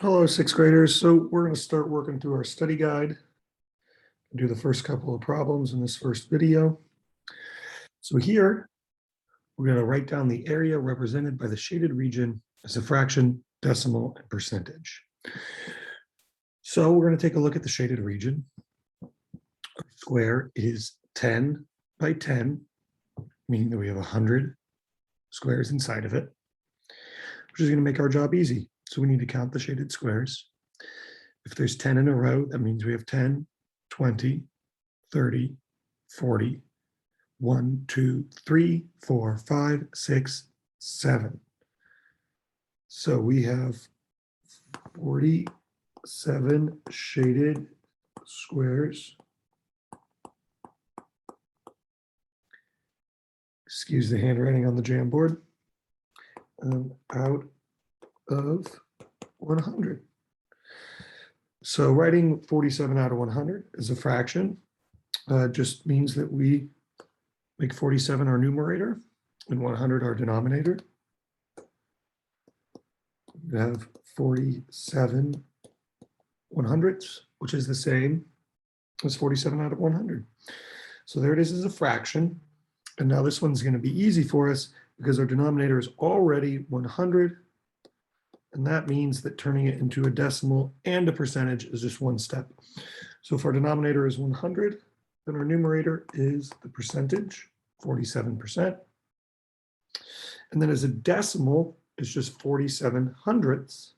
Hello, sixth graders. So we're going to start working through our study guide, do the first couple of problems in this first video. So here, we're going to write down the area represented by the shaded region as a fraction, decimal, and percentage. So we're going to take a look at the shaded region. Our square is 10 by 10, meaning that we have 100 squares inside of it, which is going to make our job easy. So we need to count the shaded squares. If there's 10 in a row, that means we have 10, 20, 30, 40, 1, 2, 3, 4, 5, 6, 7. So we have 47 shaded squares. Excuse the handwriting on the Jamboard. Out of 100. So writing 47 out of 100 is a fraction. Just means that we make 47 our numerator and 100 our denominator. We have 47 100ths, which is the same as 47 out of 100. So there it is as a fraction. And now this one's going to be easy for us because our denominator is already 100. And that means that turning it into a decimal and a percentage is just one step. So if our denominator is 100, then our numerator is the percentage, 47%. And then as a decimal, it's just 47 hundredths.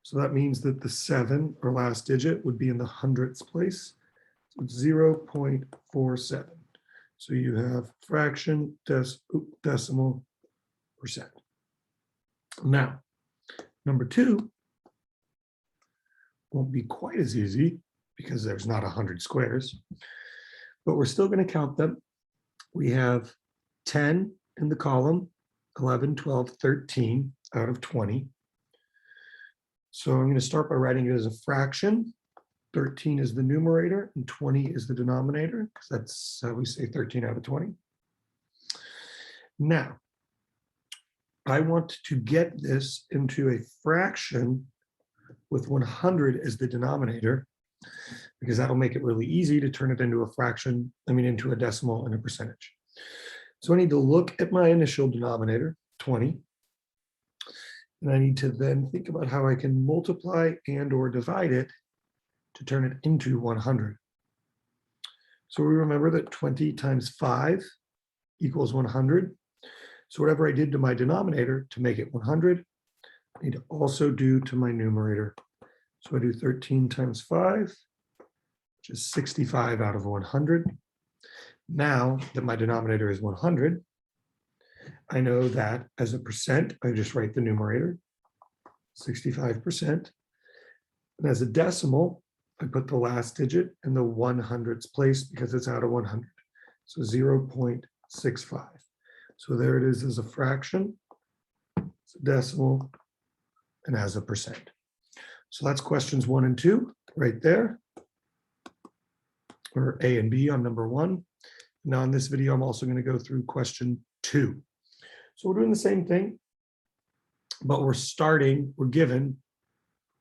So that means that the 7, or last digit, would be in the hundredths place. So it's 0.47. So you have fraction, decimal, percent. Now, number 2 won't be quite as easy because there's not 100 squares, but we're still going to count them. We have 10 in the column, 11, 12, 13 out of 20. So I'm going to start by writing it as a fraction. 13 is the numerator and 20 is the denominator, because that's how we say 13 out of 20. Now, I want to get this into a fraction with 100 as the denominator, because that'll make it really easy to turn it into a fraction, into a decimal and a percentage. So I need to look at my initial denominator, 20, and I need to then think about how I can multiply and or divide it to turn it into 100. So we remember that 20 times 5 equals 100. So whatever I did to my denominator to make it 100, I need to also do to my numerator. So I do 13 times 5, which is 65 out of 100. Now that my denominator is 100, I know that as a percent, I just write the numerator, 65%. And as a decimal, I put the last digit in the 100ths place because it's out of 100. So 0.65. So there it is as a fraction, it's a decimal, and as a percent. So that's questions 1 and 2 right there, or A and B on number 1. Now in this video, I'm also going to go through question 2. So we're doing the same thing, but we're given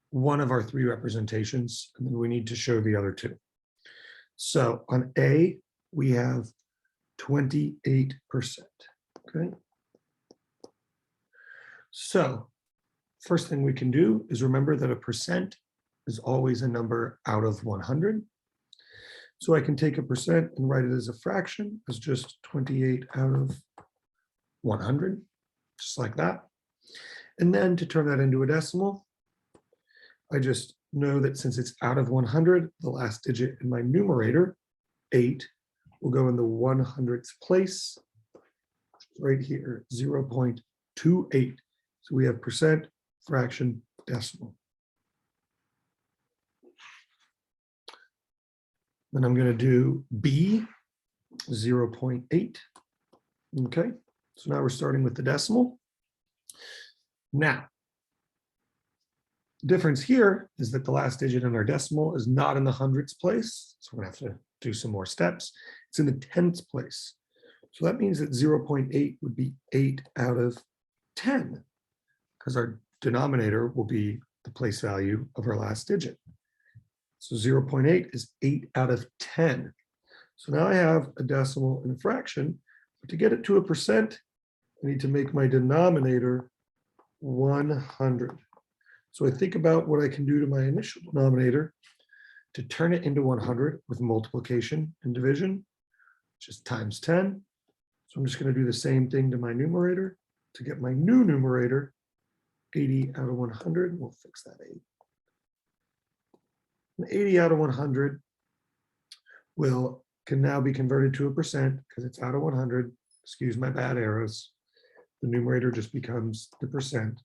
one of our 3 representations, and then we need to show the other 2. So on A, we have 28%. Okay. So first thing we can do is remember that a percent is always a number out of 100. So I can take a percent and write it as a fraction as just 28 out of 100, just like that. And then to turn that into a decimal, I just know that since it's out of 100, the last digit in my numerator, 8, will go in the 100ths place, right here, 0.28. So we have percent, fraction, decimal. Then I'm going to do B, 0.8. Okay, so now we're starting with the decimal. Now, the difference here is that the last digit in our decimal is not in the hundredths place. So we're going to have to do some more steps. It's in the tenths place. So that means that 0.8 would be 8 out of 10, because our denominator will be the the place value of our last digit. So 0.8 is 8 out of 10. So now I have a decimal and a fraction, but to get it to a percent, I need to make my denominator 100. So I think about what I can do to my initial denominator to turn it into 100 with multiplication and division, just times 10. So I'm just going to do the same thing to my numerator to get my new numerator, 80 out of 100. We'll fix that 8. And 80 out of 100 can now be converted to a percent because it's out of 100. Excuse my bad arrows. The numerator just becomes the percent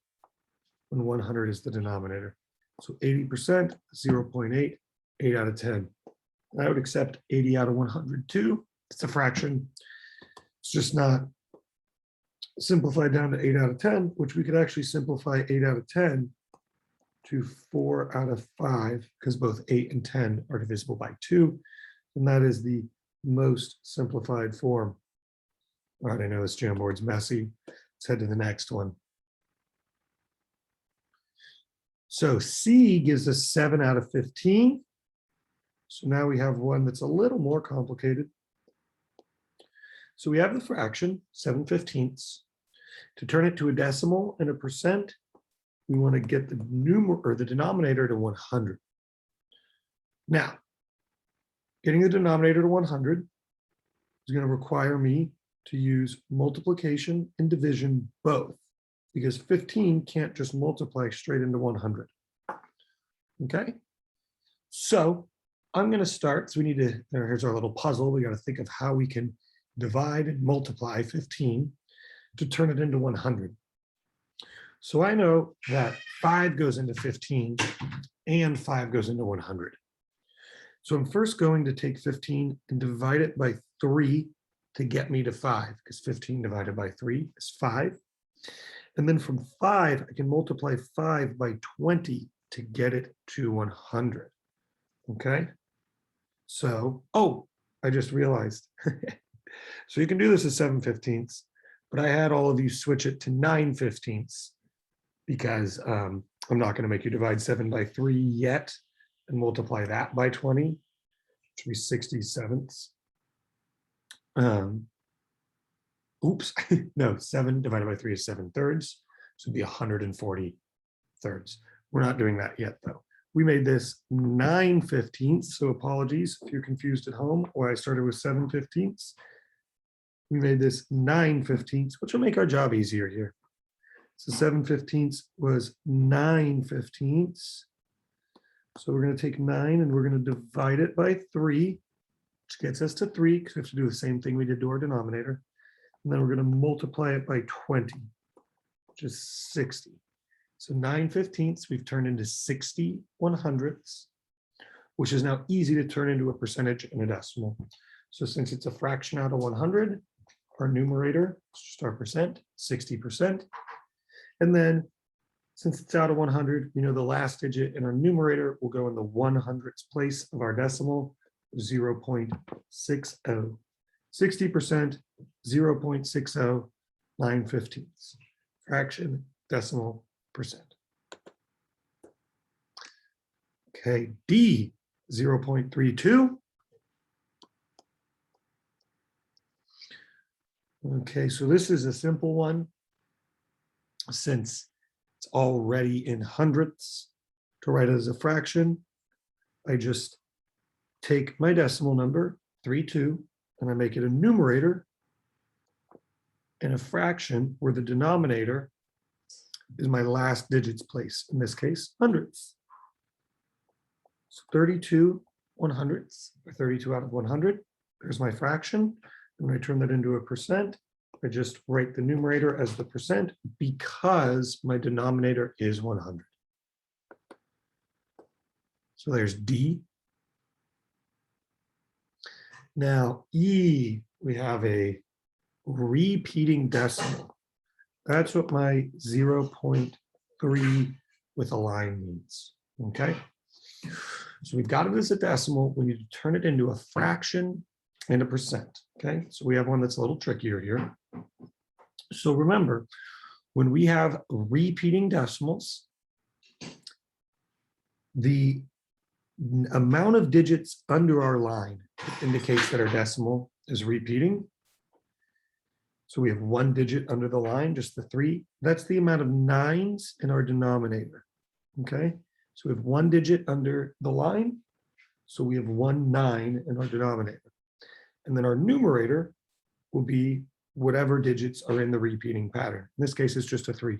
when 100 is the denominator. So 80%, 0.8, 8 out of 10. And I would accept 80 out of 100 too. It's a fraction. It's just not simplified down to 8 out of 10, which we could actually simplify 8 out of 10 to 4 out of 5, because both 8 and 10 are divisible by 2. And that is the most simplified form. All right, I know this Jamboard's messy. Let's head to the next one. So C gives us 7 out of 15. So now we have one that's a little more complicated. So we have the fraction, 7/15. To turn it to a decimal and a percent, we want to get the denominator to 100. Now, getting the denominator to 100 is going to require me to use multiplication and division both, because 15 can't just multiply straight into 100. Okay, so I'm going to start. So we need to, here's our little puzzle. We got to think of how we can divide and multiply 15 to turn it into 100. So I know that 5 goes into 15 and 5 goes into 100. So I'm first going to take 15 and divide it by 3 to get me to 5, because 15 divided by 3 is 5. And then from 5, I can multiply 5 by 20 to get it to 100. Okay? So, oh, I just realized. So you can do this as 7/15, but I had all of you switch it to 9/15 because I'm not going to make you divide 7 by 3 yet and multiply that by 20, which would be 60/7. Oops, no, 7 divided by 3 is 7/3, so it'd be 140 thirds. We're not doing that yet, though. We made this 9/15, so apologies if you're confused at home why I started with 7/15. We made this 9/15, which will make our job easier here. So 7/15 was 9/15. So we're going to take 9 and we're going to divide it by 3, which gets us to 3, because we have to do the same thing we did to our denominator. And then we're going to multiply it by 20, which is 60. So 9/15 we've turned into 60/100ths, which is now easy to turn into a percentage and a decimal. So since it's a fraction out of 100, our numerator, just our percent, 60%. And then since it's out of 100, we know the last digit in our numerator will go in the 100ths place of our decimal, 0.60. 60%, 0.60, 9/15. Fraction, decimal, percent. Okay, D, 0.32. Okay, so this is a simple one. Since it's already in hundredths, to write it as a fraction, I just take my decimal number, 32, and I make it a numerator and a fraction where the denominator is my last digits place, in this case, hundredths. So 32/100ths, or 32 out of 100. There's my fraction. And when I turn that into a percent, I just write the numerator as the percent because my denominator is 100. So there's D. Now E, we have a repeating decimal. That's what my 0.3 with a line means, okay? So we've got it as a decimal. We need to turn it into a fraction and a percent, okay? So we have one that's a little trickier here. So remember, when we have repeating decimals, The amount of digits under our line indicates that our decimal is repeating. So we have 1 digit under the line, just the 3. That's the amount of 9s in our denominator. Okay, so we have 1 digit under the line. So we have 1 9 in our denominator. And then our numerator will be whatever digits are in the repeating pattern. In this case, it's just a 3.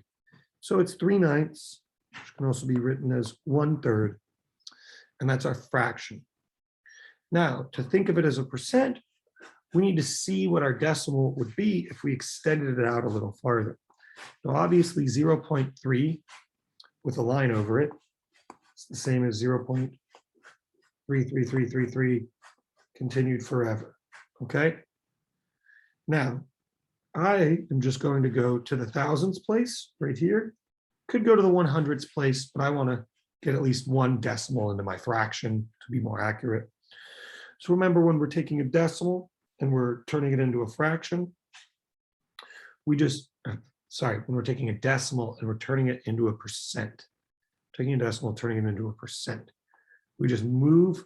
So it's 3/9, which can also be written as 1/3. And that's our fraction. Now, to think of it as a percent, we need to see what our decimal would be if we extended it out a little farther. Now, obviously, 0.3 with a line over it, it's the same as 0.33333 continued forever. Okay? Now, I am just going to go to the thousands place right here. Could go to the 100ths place, but I want to get at least 1 decimal into my fraction to be more accurate. So remember, when we're taking a decimal and we're turning it into a fraction, when we're taking a decimal and we're turning it into a percent, taking a decimal, turning it into a percent, we just move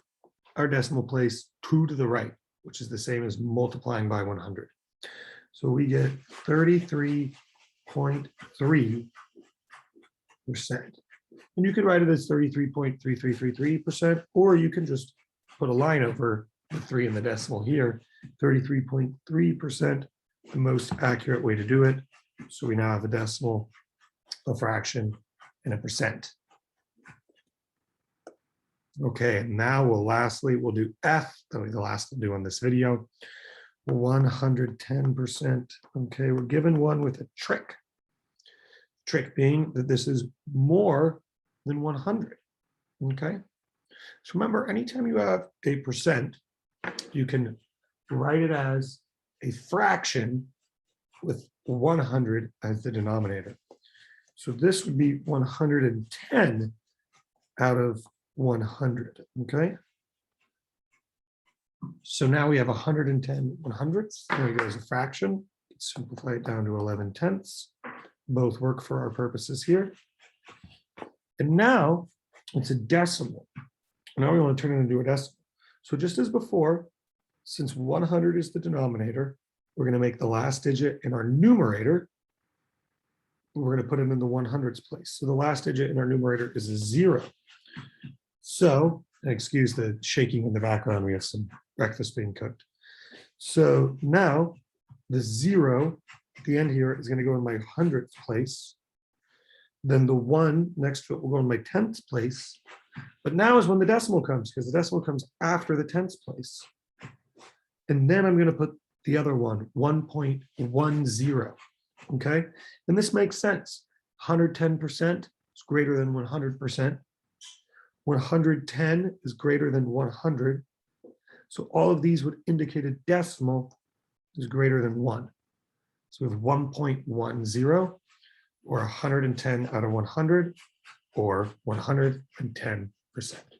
our decimal place 2 to the right, which is the same as multiplying by 100. So we get 33.3%. And you could write it as 33.3333%, or you can just put a line over the 3 in the decimal here. 33.3%, the most accurate way to do it. So we now have a decimal, a fraction, and a percent. Okay, and now we'll do F. That'll be the last we'll do on this video. 110%. Okay, we're given one with a trick. Trick being that this is more than 100. Okay, so remember, anytime you have a percent, you can write it as a fraction with 100 as the denominator. So this would be 110 out of 100. Okay, so now we have 110 100ths. There we go as a fraction. Let's simplify it down to 11/10. Both work for our purposes here. And now it's a decimal. Now we want to turn it into a decimal. So just as before, since 100 is the denominator, we're going to make the last digit in our numerator. We're going to put it in the 100ths place. So the last digit in our numerator is a 0. So, excuse the shaking in the background, we have some breakfast being cooked. So now the 0 at the end here is going to go in my 100th place. Then the 1 next to it will go in my 10th place. But now is when the decimal comes, because the decimal comes after the 10th place. And then I'm going to put the other one, 1.10. Okay, and this makes sense. 110% is greater than 100%. 110 is greater than 100. So all of these would indicate a decimal is greater than 1. So we have 1.10, or 110 out of 100, or 110%.